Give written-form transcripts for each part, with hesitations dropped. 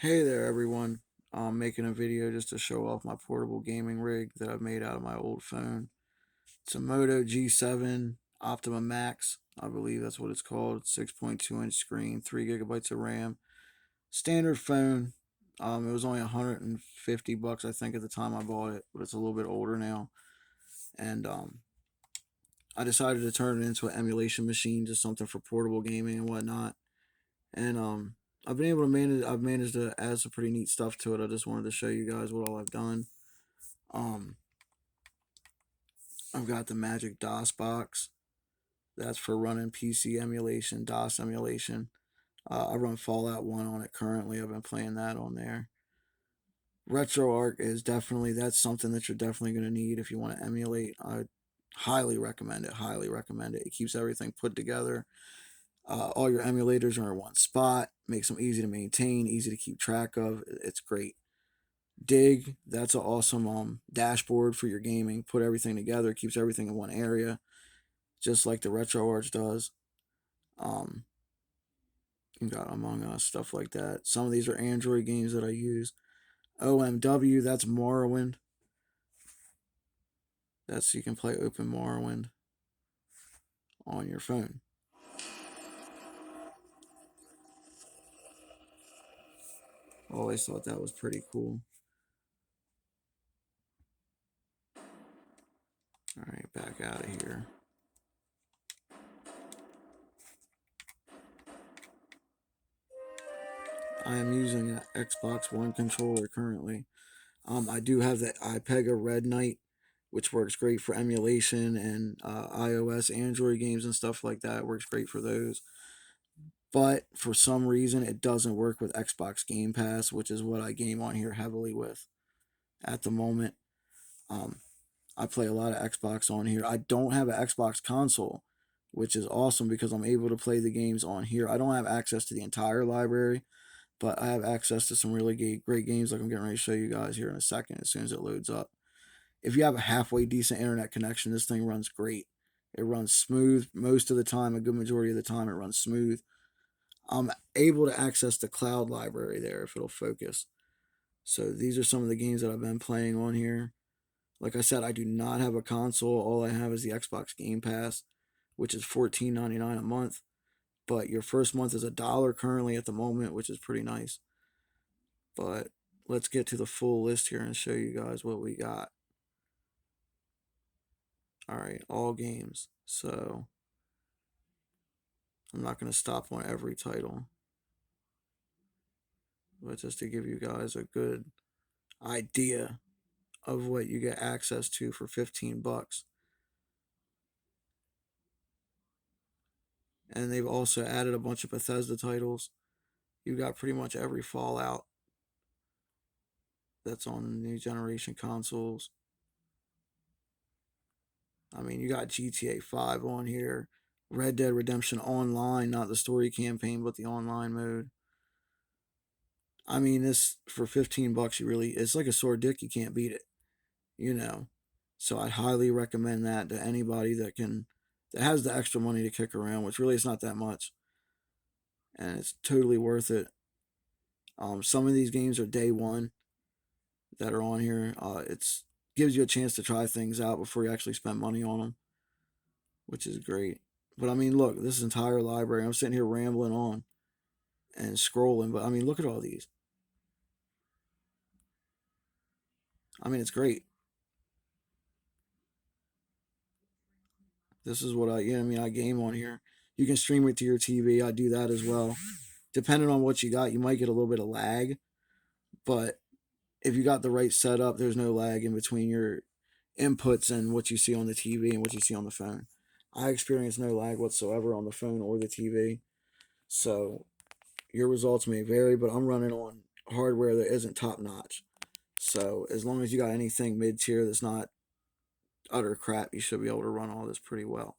Hey there, everyone. I'm making a video just to show off my portable gaming rig that I've made out of my old phone. It's a Moto G7 Optima Max. I believe that's what it's called. 6.2-inch screen, 3 gigabytes of RAM. Standard phone. It was only 150 bucks, I think, at the time I bought it, but it's a little bit older now. And I decided to turn it into an emulation machine, just something for portable gaming and whatnot. And I've been able to manage. I've managed to add some pretty neat stuff to it. I just wanted to show you guys what all I've done. Um, I've got the Magic DOS box. That's for running PC emulation, DOS emulation. I run Fallout 1 on it currently. I've been playing that on there. RetroArch is definitely that's something that you're definitely going to need if you want to emulate. I highly recommend it. Highly recommend it. It keeps everything put together. All your emulators are in one spot. Makes them easy to maintain, easy to keep track of. It's great. Dig, that's an awesome dashboard for your gaming. Put everything together, keeps everything in one area, just like the RetroArch does. Um, you got Among Us, stuff like that. Some of these are Android games that I use. OMW, that's Morrowind. That's you can play Open Morrowind on your phone. Always thought that was pretty cool. All right, back out of here. I am using an Xbox One controller currently. I do have the iPega Red Knight, which works great for emulation and iOS, Android games and stuff like that. It works great for those. But for some reason, it doesn't work with Xbox Game Pass, which is what I game on here heavily with at the moment. Um, I play a lot of Xbox on here. I don't have an Xbox console, which is awesome because I'm able to play the games on here. I don't have access to the entire library, but I have access to some really great games like I'm getting ready to show you guys here in a second as soon as it loads up. If you have a halfway decent internet connection, this thing runs great. It runs smooth most of the time, a good majority of the time, it runs smooth. I'm able to access the cloud library there if it'll focus. So these are some of the games that I've been playing on here. Like I said, I do not have a console. All I have is the Xbox Game Pass, which is $14.99 a month. But your first month is $1 currently at the moment, which is pretty nice. But let's get to the full list here and show you guys what we got. All right, all games. So I'm not going to stop on every title, but just to give you guys a good idea of what you get access to for 15 bucks. And they've also added a bunch of Bethesda titles. You got pretty much every Fallout that's on new generation consoles. I mean, you got GTA 5 on here, Red Dead Redemption Online, not the story campaign, but the online mode. I mean, this for 15 bucks, you really, it's like a sore dick, you can't beat it, you know. So I highly recommend that to anybody that has the extra money to kick around, which really is not that much. And it's totally worth it. Some of these games are day one that are on here. It's gives you a chance to try things out before you actually spend money on them, which is great. But I mean, look, this entire library. I'm sitting here rambling on and scrolling, but I mean, look at all these. I mean, it's great. This is what I mean, I game on here. You can stream it to your TV. I do that as well. Depending on what you got, you might get a little bit of lag, but if you got the right setup, there's no lag in between your inputs and what you see on the TV and what you see on the phone. I experience no lag whatsoever on the phone or the TV. So your results may vary, but I'm running on hardware that isn't top notch. So as long as you got anything mid tier that's not utter crap, you should be able to run all this pretty well.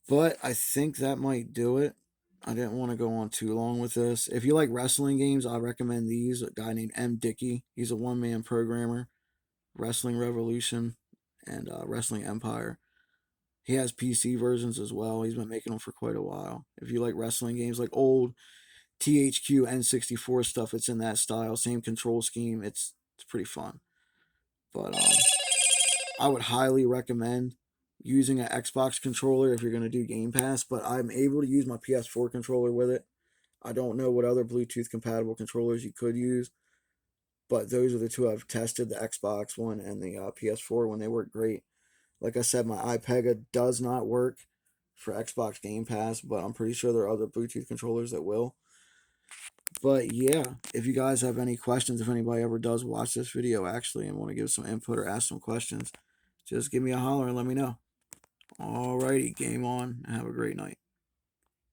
But I think that might do it. I didn't want to go on too long with this. If you like wrestling games, I recommend these. A guy named M. Dickey. He's a one-man programmer. Wrestling Revolution and Wrestling Empire. He has PC versions as well. He's been making them for quite a while. If you like wrestling games, like old THQ N64 stuff. It's in that style, same control scheme. It's pretty fun. But I would highly recommend using an Xbox controller if you're going to do Game Pass. But I'm able to use my PS4 controller with it. I don't know what other Bluetooth compatible controllers you could use, but those are the two I've tested: the Xbox one and the PS4 one. They work great. Like I said, my iPega does not work for Xbox Game Pass, but I'm pretty sure there are other Bluetooth controllers that will. But yeah, if you guys have any questions, if anybody ever does watch this video actually and want to give some input or ask some questions, just give me a holler and let me know. Alrighty, game on, and have a great night.